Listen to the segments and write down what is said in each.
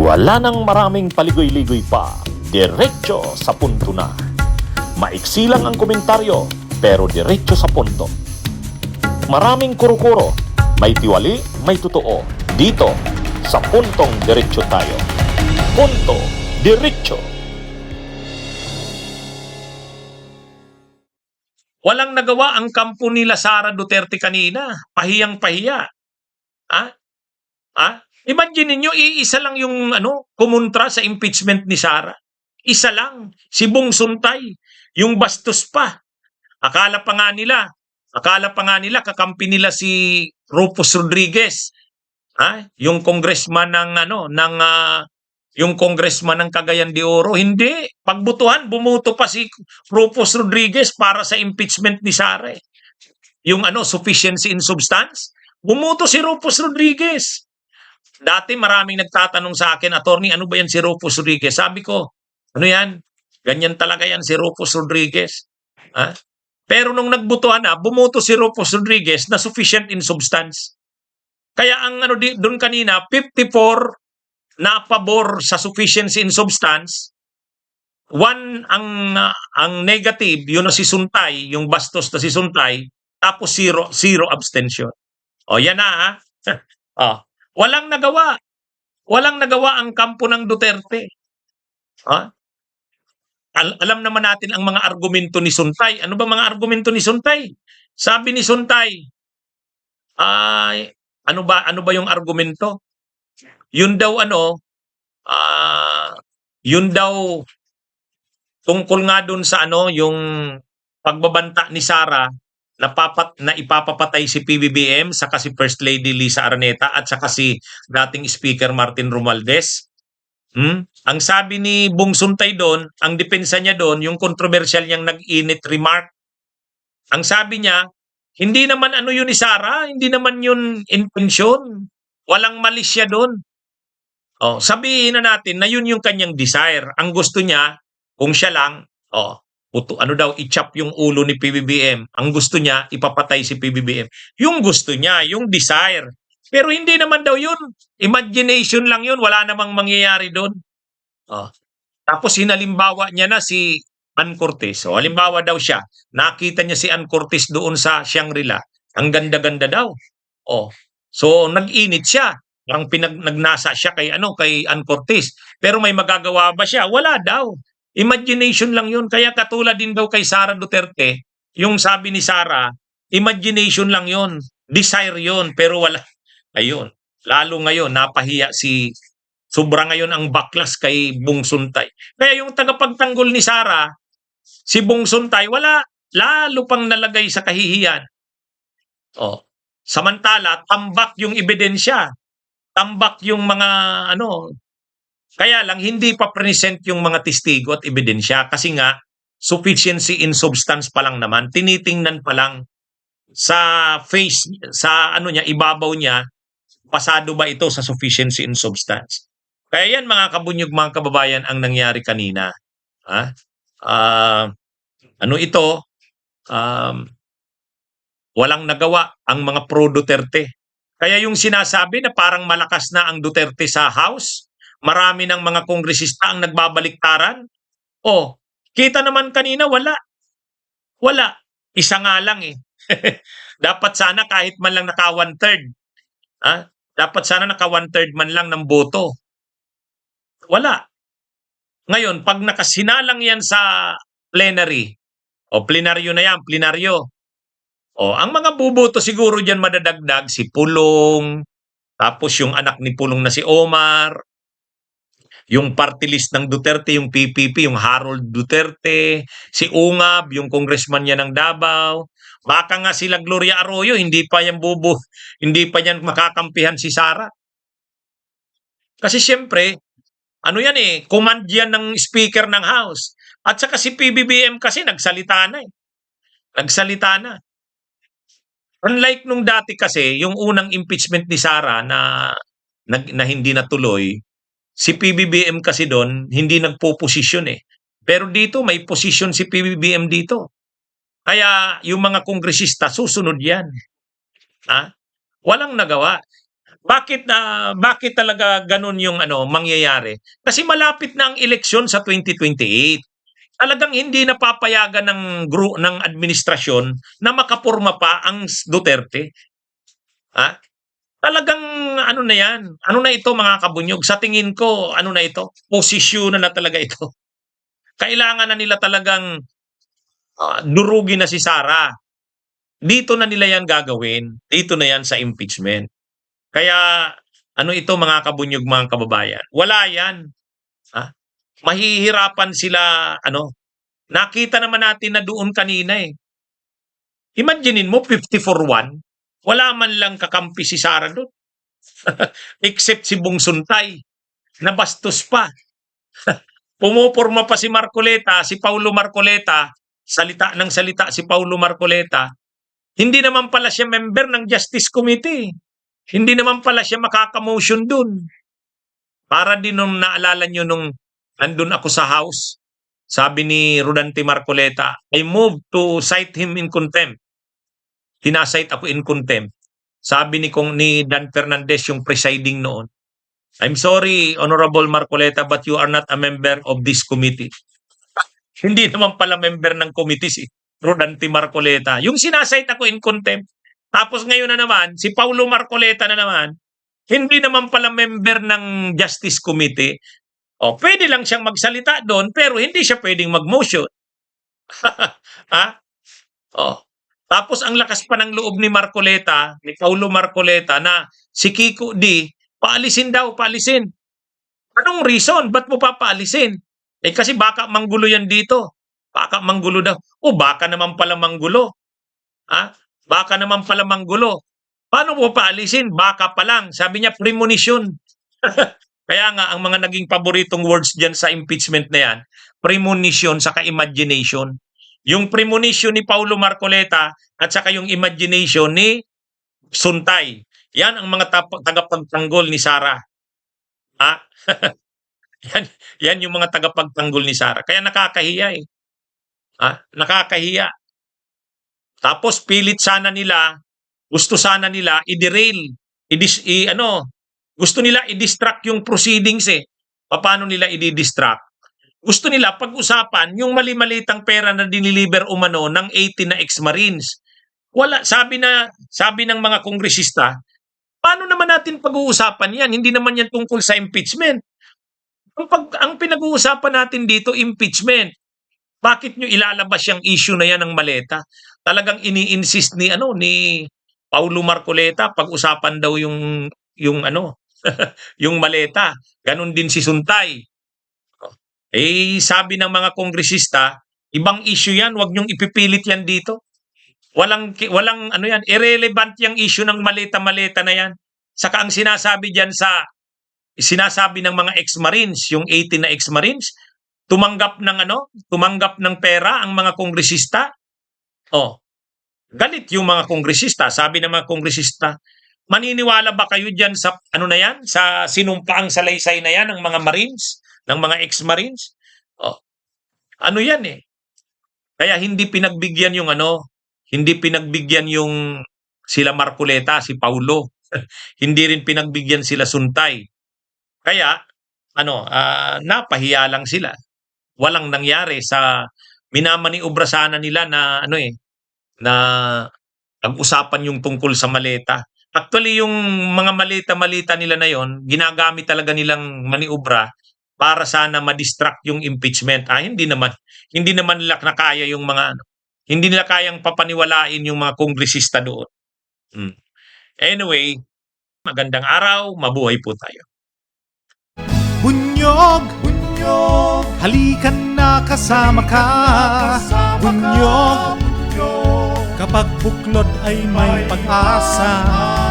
Wala nang maraming paligoy-ligoy pa, diretso sa punto na. Maiksi lang ang komentaryo, pero diretso sa punto. Maraming kuro-kuro, may tiwali, may totoo. Dito, sa puntong diretso tayo. Punto, diretso. Walang nagawa ang kampo nila Sara Duterte kanina. Pahiyang-pahiya. Imagine niyo, iisa lang yung kumontra sa impeachment ni Sara. Isa lang, si Bong Suntay, yung bastos pa. Akala pa nga nila kakampi nila si Rufus Rodriguez. Yung congressman ng Cagayan de Oro. Hindi, pagbutuhan bumuto pa si Rufus Rodriguez para sa impeachment ni Sara. Yung sufficiency in substance, bumuto si Rufus Rodriguez. Dati maraming nagtatanong sa akin, attorney, ano ba yan si Rufus Rodriguez? Sabi ko, ano yan? Ganyan talaga yan si Rufus Rodriguez. Pero nung nagbutuhan na, bumuto si Rufus Rodriguez na sufficient in substance. Kaya ang doon kanina, 54 na pabor sa sufficiency in substance, 1 ang negative, yun na si Suntay, yung bastos na si Suntay, tapos 0 abstention. O yan na Walang nagawa. Walang nagawa ang kampo ng Duterte. Alam naman natin ang mga argumento ni Suntay. Ano ba mga argumento ni Suntay? Sabi ni Suntay, ano ba yung argumento? Yun daw tungkol nga dun sa yung pagbabanta ni Sara na ipapapatay si PBBM, saka si First Lady Lisa Araneta at saka si dating Speaker Martin Romualdez. Ang sabi ni Bong Suntay doon, ang depensa niya doon, yung controversial niyang nag-init remark. Ang sabi niya, hindi naman yun ni Sara, hindi naman yun intensyon. Walang mali siya doon. Sabihin na natin na yun yung kanyang desire. Ang gusto niya, kung siya lang, i-chop yung ulo ni PBBM. Ang gusto niya, ipapatay si PBBM. Yung gusto niya, yung desire. Pero hindi naman daw yun. Imagination lang yun. Wala namang mangyayari doon. Tapos hinalimbawa niya na si Ann Cortez. Halimbawa daw siya. Nakita niya si Ann Cortez doon sa Shangri-La. Ang ganda-ganda daw. So nag-init siya. Parang nagnasa siya kay Ann Cortez. Pero may magagawa ba siya? Wala daw. Imagination lang yun. Kaya katulad din daw kay Sara Duterte, yung sabi ni Sara, imagination lang yun. Desire yun, pero wala. Ayun. Lalo ngayon, napahiya sobra ngayon ang baklas kay Bong Suntay. Kaya yung tagapagtanggol ni Sara, si Bong Suntay, wala. Lalo pang nalagay sa kahihiyan. Samantala, tambak yung ebidensya. Tambak yung mga Kaya lang, hindi pa present yung mga testigo at ebidensya kasi nga, sufficiency in substance pa lang naman. Tinitingnan pa lang sa face, sa ibabaw niya, pasado ba ito sa sufficiency in substance. Kaya yan mga kabunyog, mga kababayan, ang nangyari kanina. Walang nagawa ang mga pro-Duterte. Kaya yung sinasabi na parang malakas na ang Duterte sa House, marami ng mga kongresista ang nagbabaliktaran. Kita naman kanina, wala. Wala. Isa nga lang Dapat sana kahit man lang naka 1/3. Dapat sana naka 1/3 man lang ng boto. Wala. Ngayon, pag nakasinalang yan sa plenary, plenaryo na yan, plenaryo. Ang mga buboto siguro dyan madadagdag, si Pulong, tapos yung anak ni Pulong na si Omar, yung party list ng Duterte, yung PPP, yung Harold Duterte, si Ungab, yung congressman niya ng Davao, baka nga sila Gloria Arroyo, hindi pa yan makakampihan si Sara. Kasi siyempre, command yan ng Speaker ng House. At saka si PBBM kasi nagsalita na Nagsalita na. Unlike nung dati kasi, yung unang impeachment ni Sara na hindi natuloy, si PBBM kasi doon, hindi nagpo-posisyon Pero dito, may posisyon si PBBM dito. Kaya yung mga kongresista, susunod yan. Walang nagawa. bakit talaga ganun yung mangyayari? Kasi malapit na ang eleksyon sa 2028. Talagang hindi napapayagan ng administrasyon na makapurma pa ang Duterte. Ha? Talagang ano na yan. Ano na ito mga kabunyog? Sa tingin ko, ano na ito? Posisyon na talaga ito. Kailangan na nila talagang durugin na si Sara. Dito na nila yan gagawin. Dito na yan sa impeachment. Kaya ano ito mga kabunyog, mga kababayan? Wala yan. Ha? Mahihirapan sila, nakita naman natin na doon kanina eh. Imaginein mo, 54-1, wala man lang kakampi si Sara doon. Except si Bong Suntay, nabastos pa. Pumuporma pa si Marcoleta, si Paulo Marcoleta, salita ng salita si Paulo Marcoleta. Hindi naman pala siya member ng Justice Committee. Hindi naman pala siya makakamotion doon. Para din nung naalala nyo nung nandun ako sa House, sabi ni Rodante Marcoleta, I move to cite him in contempt. Tinasight ako in contempt. Sabi ni Dan Fernandez, yung presiding noon, I'm sorry, Honorable Marcoleta, but you are not a member of this committee. Hindi naman pala member ng committee si Rodante Marcoleta. Yung sinasight ako in contempt. Tapos ngayon na naman, si Paulo Marcoleta na naman, hindi naman pala member ng Justice Committee. O, pwede lang siyang magsalita doon, pero hindi siya pwedeng mag-motion. Ha? O. Tapos ang lakas pa ng loob ni Marcoleta, ni Paulo Marcoleta, na si Kiko D, paalisin daw, paalisin. Anong reason? Ba't mo papaalisin? Eh kasi baka manggulo yan dito. Baka manggulo daw. O baka naman pala manggulo. Ha? Baka naman pala manggulo. Paano mo paalisin? Baka pa lang. Sabi niya, premonition. Kaya nga, ang mga naging paboritong words dyan sa impeachment na yan, premonition saka imagination. Yung premonition ni Paulo Marcoleta at saka yung imagination ni Suntay. Yan ang mga tagapagtanggol ni Sara. Ha? yan yung mga tagapagtanggol ni Sara. Kaya nakakahiya eh. Ha? Nakakahiya. Tapos pilit sana nila, gusto sana nila i-derail, gusto nila i-distract yung proceedings eh. Paano nila i-distract? Gusto nila pag-usapan yung mali-malitang pera na diniliver umano ng 18 na ex-Marines. Wala, sabi ng mga kongresista, paano naman natin pag-uusapan yan? Hindi naman yan tungkol sa impeachment. Ang pinag-uusapan natin dito, impeachment. Bakit nyo ilalabas yung issue na yan ng maleta? Talagang ini-insist ni Paulo Marcoleta, pag-usapan daw yung yung maleta. Ganon din si Suntay. Eh sabi ng mga kongresista, ibang issue yan, wag nyong ipipilit yan dito. Walang yan, irrelevant yung issue ng maleta-maleta na yan. Saka ang sinasabi ng mga ex-Marines, yung 18 na ex-Marines, tumanggap ng pera ang mga kongresista. Oh. Galit yung mga kongresista. Sabi ng mga kongresista, maniniwala ba kayo diyan sa sa sinumpaang salaysay na yan ng mga Marines, ng mga ex-Marines? Oh. Ano yan eh. Kaya hindi pinagbigyan yung sila Marcoleta, si Paulo. Hindi rin pinagbigyan sila Suntay. Kaya napahiya lang sila. Walang nangyari sa minamaniobra sana nila na na pag-usapan yung tungkol sa maleta. Actually, yung mga malita-malita nila na yon, ginagamit talaga nilang maniobra para sana ma-distract yung impeachment. Hindi naman nila nakaya yung hindi nila kayang papaniwalain yung mga kongresista doon. Anyway, magandang araw, mabuhay po tayo. Bunyog, bunyog, halikan na kasama ka. Bunyog, kapag buklod ay may pag-asa.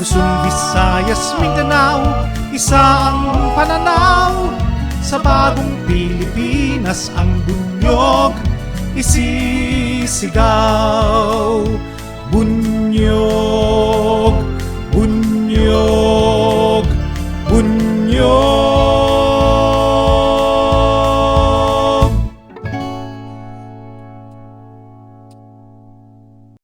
Luzon, Visayas, Mindanao, isa ang pananaw. Sa bagong Pilipinas ang bunyog isisigaw. Bunyog, bunyog.